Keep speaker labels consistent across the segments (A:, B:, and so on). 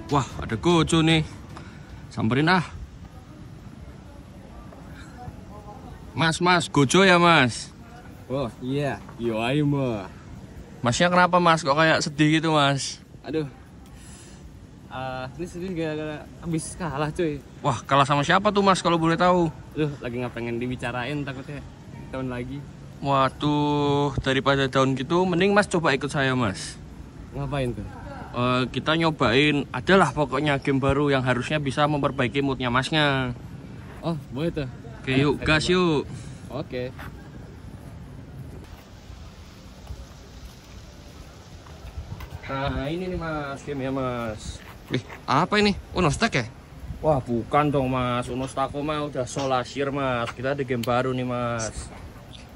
A: Wah, ada Gojo nih. Samperin ah. Mas, Gojo ya mas?
B: Oh iya, yo ayo mah.
A: Masnya kenapa mas? Kok kayak sedih gitu mas?
B: Aduh, ini sedih gara-gara habis kalah cuy.
A: Wah, kalah sama siapa tuh mas kalau boleh tahu?
B: Aduh, lagi nggak pengen dibicarain takutnya tahun lagi.
A: Waduh, daripada down gitu, mending mas coba ikut saya mas.
B: Ngapain tuh?
A: Kita nyobain, adalah pokoknya game baru yang harusnya bisa memperbaiki moodnya masnya.
B: Oh, boleh tuh.
A: Oke, yuk gas yuk.
B: Oke.
A: Nah ini nih mas, game ya mas.
C: Apa ini? Uno Stack ya?
A: Wah bukan dong mas, Uno Stako mah udah Solasir mas. Kita ada game baru nih mas.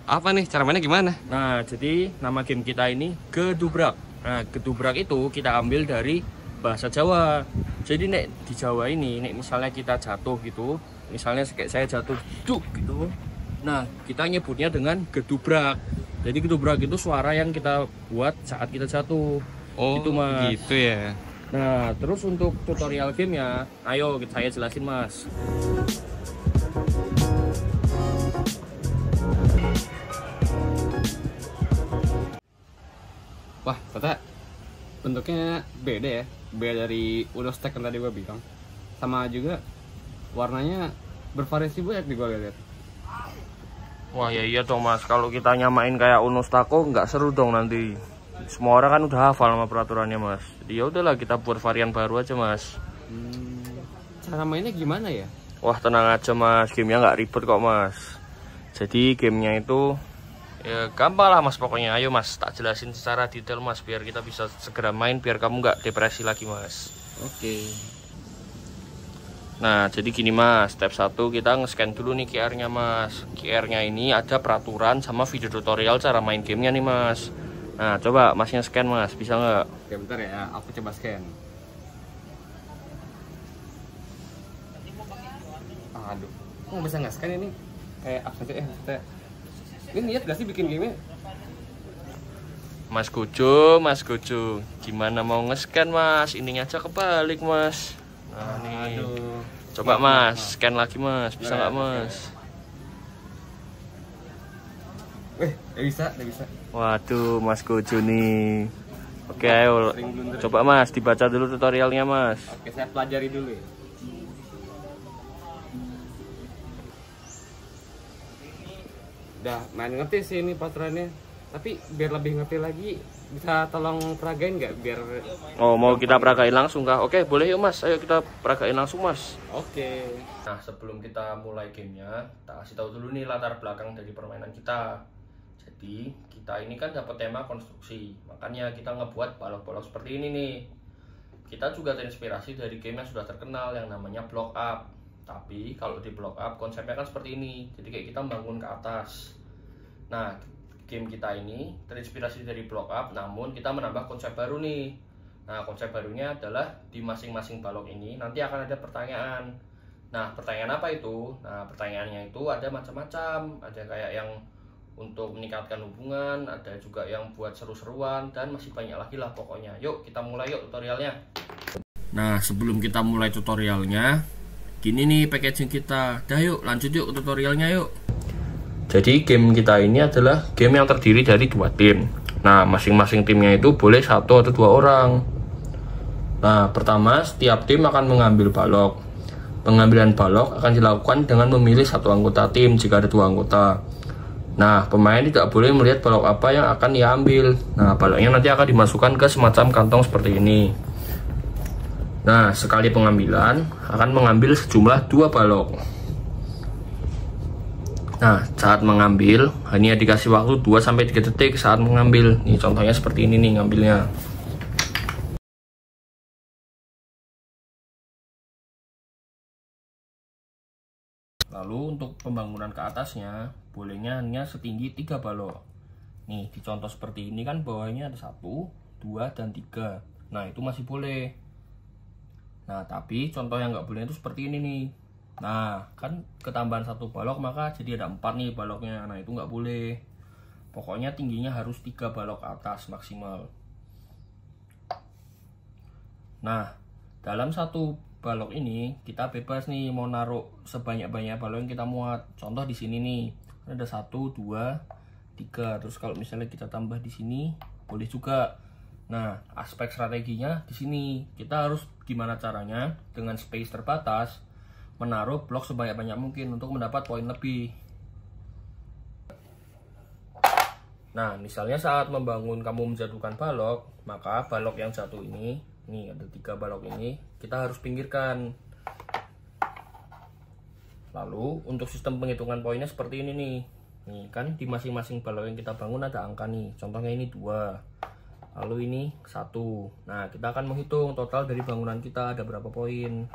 C: Apa nih? Cara mainnya gimana?
A: Nah jadi nama game kita ini Gedubrak. Nah Gedubrak itu kita ambil dari bahasa Jawa. Jadi nek di Jawa ini, nek misalnya kita jatuh gitu, misalnya kayak saya jatuh duk gitu. Nah kita nyebutnya dengan gedubrak. Jadi gedubrak itu suara yang kita buat saat kita jatuh.
C: Oh,
A: itu mas.
C: gitu ya.
A: Nah, terus untuk tutorial gamenya, ayo saya jelasin mas.
B: Wah, ternyata bentuknya beda ya. Beda dari Uno Stack yang tadi gua bilang. Sama juga warnanya bervariasi banyak di gua lihat.
A: Wah ya iya dong mas, kalau kita nyamain kayak Uno Stako nggak seru dong nanti. Semua orang kan udah hafal sama peraturannya mas. Jadi ya udahlah kita buat varian baru aja mas.
B: Cara mainnya gimana ya?
A: Wah tenang aja mas, gamenya nggak ribet kok mas. Jadi gamenya itu ya gampang lah mas pokoknya. Ayo mas, tak jelasin secara detail mas biar kita bisa segera main, biar kamu nggak depresi lagi mas.
B: Oke.
A: Nah jadi gini mas, step 1 kita nge-scan dulu nih QR-nya mas. QR-nya ini ada peraturan sama video tutorial cara main gamenya nih mas. Nah coba masnya scan mas, bisa nggak?
B: Oke bentar ya, aku coba scan. Aduh, kok bisa nggak scan ini? Kayak absen ya. Ini niat gak sih bikin game-nya?
A: Mas Gojo, gimana mau nge-scan mas? Ininya aja kebalik mas. Nah nih,
B: Aduh.
A: coba mas, scan lagi mas, bisa nggak mas?
B: Udah bisa.
A: Waduh, Mas Gojo nih. Oke, ayo, coba mas, dibaca dulu tutorialnya mas.
B: Oke, saya pelajari dulu ya. Udah main ngerti sih ini peraturannya. Tapi biar lebih ngerti lagi, bisa tolong peragain nggak biar...
A: Oh, mau kita peragain langsung kah? Oke, boleh yuk mas, ayo kita peragain langsung mas.
B: Oke.
A: Nah, sebelum kita mulai gamenya, kita kasih tahu dulu nih latar belakang dari permainan kita. Jadi, kita ini kan dapat tema konstruksi, makanya kita ngebuat balok-balok seperti ini nih. Kita juga terinspirasi dari game yang sudah terkenal yang namanya Block Up. Tapi, kalau di Block Up konsepnya kan seperti ini, jadi kayak kita bangun ke atas. Nah, game kita ini terinspirasi dari Block Up, namun kita menambah konsep baru nih. Nah, konsep barunya adalah di masing-masing balok ini nanti akan ada pertanyaan. Nah, pertanyaan apa itu? Nah, pertanyaannya itu ada macam-macam. Ada kayak yang untuk meningkatkan hubungan, ada juga yang buat seru-seruan, dan masih banyak lagi lah pokoknya. Yuk, kita mulai yuk tutorialnya. Nah, sebelum kita mulai tutorialnya, gini nih packaging kita. Dah yuk, lanjut yuk tutorialnya yuk. Jadi game kita ini adalah game yang terdiri dari 2 tim. Nah, masing-masing timnya itu boleh 1 atau 2 orang. Nah, pertama setiap tim akan mengambil balok. Pengambilan balok akan dilakukan dengan memilih 1 anggota tim jika ada 2 anggota. Nah, pemain tidak boleh melihat balok apa yang akan ia ambil. Nah, baloknya nanti akan dimasukkan ke semacam kantong seperti ini. Nah, sekali pengambilan akan mengambil sejumlah 2 balok. Nah, saat mengambil hanya dikasih waktu 2-3 detik saat mengambil. Nih contohnya seperti ini nih ngambilnya. Lalu untuk pembangunan ke atasnya bolehnya hanya setinggi 3 balok. Nih dicontoh seperti ini kan bawahnya ada 1, 2, dan 3. Nah itu masih boleh. Nah tapi contoh yang nggak boleh itu seperti ini nih. Nah kan ketambahan 1 balok maka jadi ada 4 nih baloknya. Nah itu nggak boleh. Pokoknya tingginya harus 3 balok ke atas maksimal. Nah Dalam satu balok ini kita bebas nih mau naruh sebanyak-banyak balok yang kita muat. Contoh di sini nih ada 1, 2, 3. Terus kalau misalnya kita tambah di sini boleh juga. Nah, aspek strateginya di sini kita harus gimana caranya dengan space terbatas menaruh blok sebanyak-banyak mungkin untuk mendapat poin lebih. Nah, misalnya saat membangun kamu menjatuhkan balok, maka balok yang jatuh ini ada 3 balok ini, kita harus pinggirkan. Lalu untuk sistem penghitungan poinnya seperti ini nih. Nih kan di masing-masing balok yang kita bangun ada angka nih. Contohnya ini 2. Lalu ini 1. Nah, kita akan menghitung total dari bangunan kita ada berapa poin.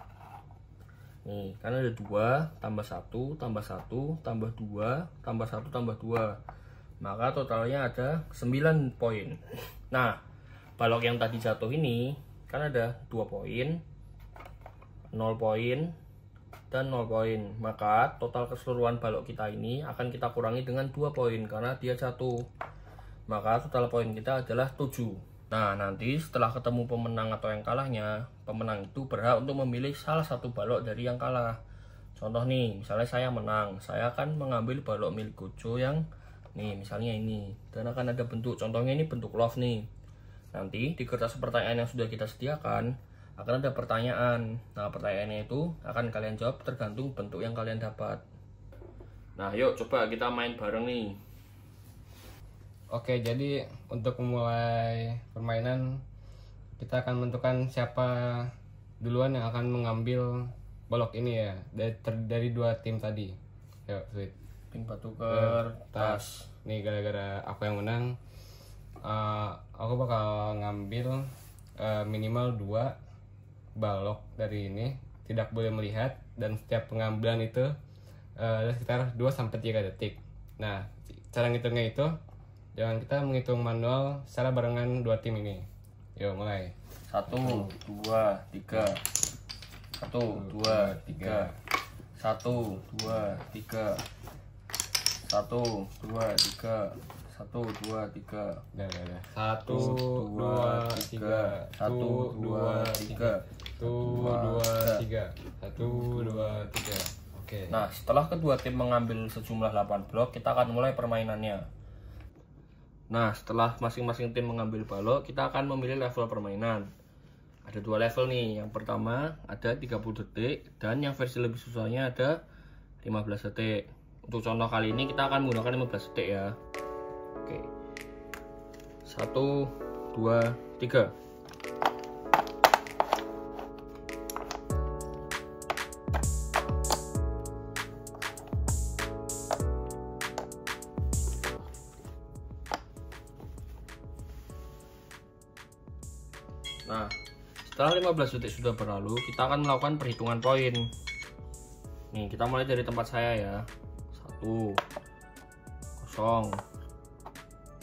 A: Nih, kan ada 2 tambah 1 tambah 1 tambah 2 tambah 1 tambah 2. Maka totalnya ada 9 poin. Nah, balok yang tadi jatuh ini kan ada 2 poin, 0 poin, dan 0 poin. Maka total keseluruhan balok kita ini akan kita kurangi dengan 2 poin karena dia jatuh. Maka total poin kita adalah 7. Nah, nanti setelah ketemu pemenang atau yang kalahnya, pemenang itu berhak untuk memilih salah satu balok dari yang kalah. Contoh nih, misalnya saya menang, saya akan mengambil balok milik Gojo yang nih, misalnya ini. Dan akan ada bentuk, contohnya ini bentuk love nih. Nanti di kertas pertanyaan yang sudah kita sediakan akan ada pertanyaan. Nah, pertanyaannya itu akan kalian jawab tergantung bentuk yang kalian dapat. Nah, yuk coba kita main bareng nih.
B: Oke, jadi untuk memulai permainan kita akan menentukan siapa duluan yang akan mengambil balok ini ya, dari 2 tim tadi. Yuk, Sweet.
A: Ping batu kertas.
B: Nih gara-gara aku yang menang, aku bakal ngambil minimal 2 balok dari ini, tidak boleh melihat, dan setiap pengambilan itu ada sekitar 2-3 detik. Nah, cara ngitungnya itu jangan kita menghitung manual secara barengan 2 tim ini. Yuk mulai.
A: 1, 2, 3. 1, 2, 3. 1, 2, 3. 1, 2, 3. 1, 2, 3.
B: Udah. 1, 2, 3. 1, 2, 3. 1, 2, 3. 1, 2, 3. Oke.
A: Nah, setelah kedua tim mengambil sejumlah 8 blok, kita akan mulai permainannya. Nah, setelah masing-masing tim mengambil balok, kita akan memilih level permainan. Ada 2 level nih. Yang pertama ada 30 detik dan yang versi lebih susahnya ada 15 detik. Untuk contoh kali ini kita akan menggunakan 15 detik ya. Oke. 1, 2, 3. Nah, setelah 15 detik sudah berlalu, kita akan melakukan perhitungan poin. Nih, kita mulai dari tempat saya ya. 1, 0,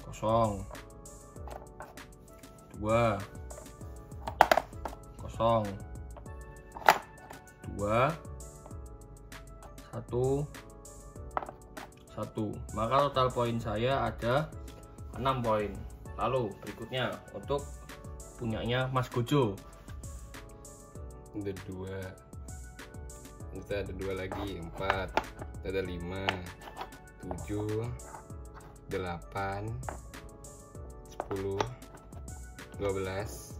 A: 0, 2, 0, 2, 1, 1. Maka total poin saya ada 6 poin. Lalu berikutnya untuk punyanya Mas Gojo.
B: Ada 2. Kita ada 2 lagi, 4. Kita ada 5, 7, 8, 10, 12,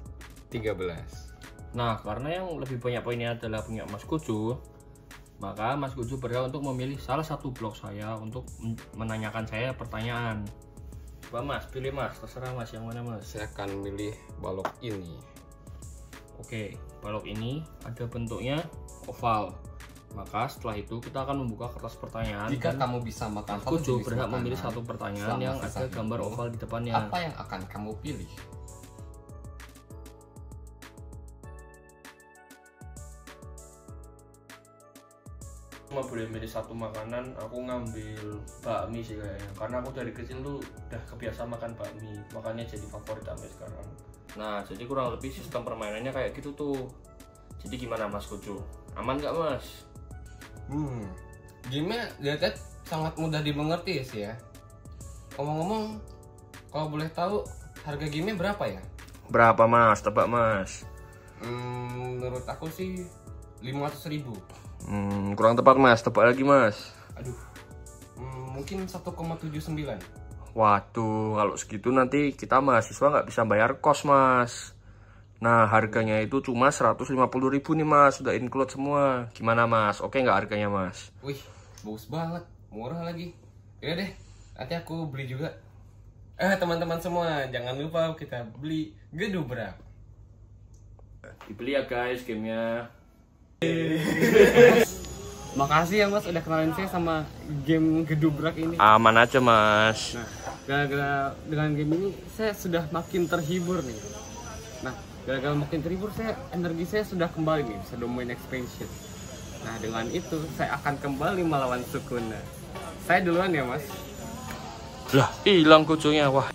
B: 13.
A: Nah, karena yang lebih banyak poinnya adalah punya Mas Gojo, maka Mas Gojo berhak untuk memilih salah satu blok saya untuk menanyakan saya pertanyaan. Coba Mas, pilih Mas, terserah Mas, yang mana Mas?
B: Saya akan milih balok ini.
A: Oke, balok ini ada bentuknya oval. Maka setelah itu kita akan membuka kertas pertanyaan.
B: Jika kamu bisa makan
A: Mas Gojo berhak memilih satu pertanyaan yang ada gambar oval di depannya.
B: Apa yang akan kamu pilih?
A: Cuma boleh milih satu makanan, aku ngambil bakmi sih kayaknya. Karena aku dari kecil tuh udah kebiasa makan bakmi, makanya jadi favorit sampai sekarang. Nah, jadi kurang lebih sistem permainannya kayak gitu tuh. Jadi gimana Mas Gojo? Aman gak Mas?
B: Game-nya lihat sangat mudah dimengerti sih ya. Ngomong-ngomong, kalau boleh tahu harga game-nya berapa ya?
A: Berapa Mas? Tebak Mas.
B: Menurut aku sih 500.000.
A: Kurang tepat mas, tebak lagi mas.
B: Aduh, mungkin 1,79.
A: Waduh, kalau segitu nanti kita mahasiswa nggak bisa bayar kos mas. Nah harganya itu cuma 150.000 nih mas, sudah include semua. Gimana mas, oke nggak harganya mas?
B: Wih, bagus banget, murah lagi. Ya deh, nanti aku beli juga. Teman-teman semua, jangan lupa kita beli Gedubrak.
A: Dibeli ya guys gamenya.
B: Makasih ya mas, udah kenalin saya sama game Gedubrak ini.
A: Aman aja mas.
B: Nah, gara-gara dengan game ini saya sudah makin terhibur nih. Nah, gara-gara makin terhibur energi saya sudah kembali nih, bisa domain expansion. Nah, dengan itu saya akan kembali melawan Sukuna. Saya duluan ya mas.
A: Lah hilang kucingnya, wah.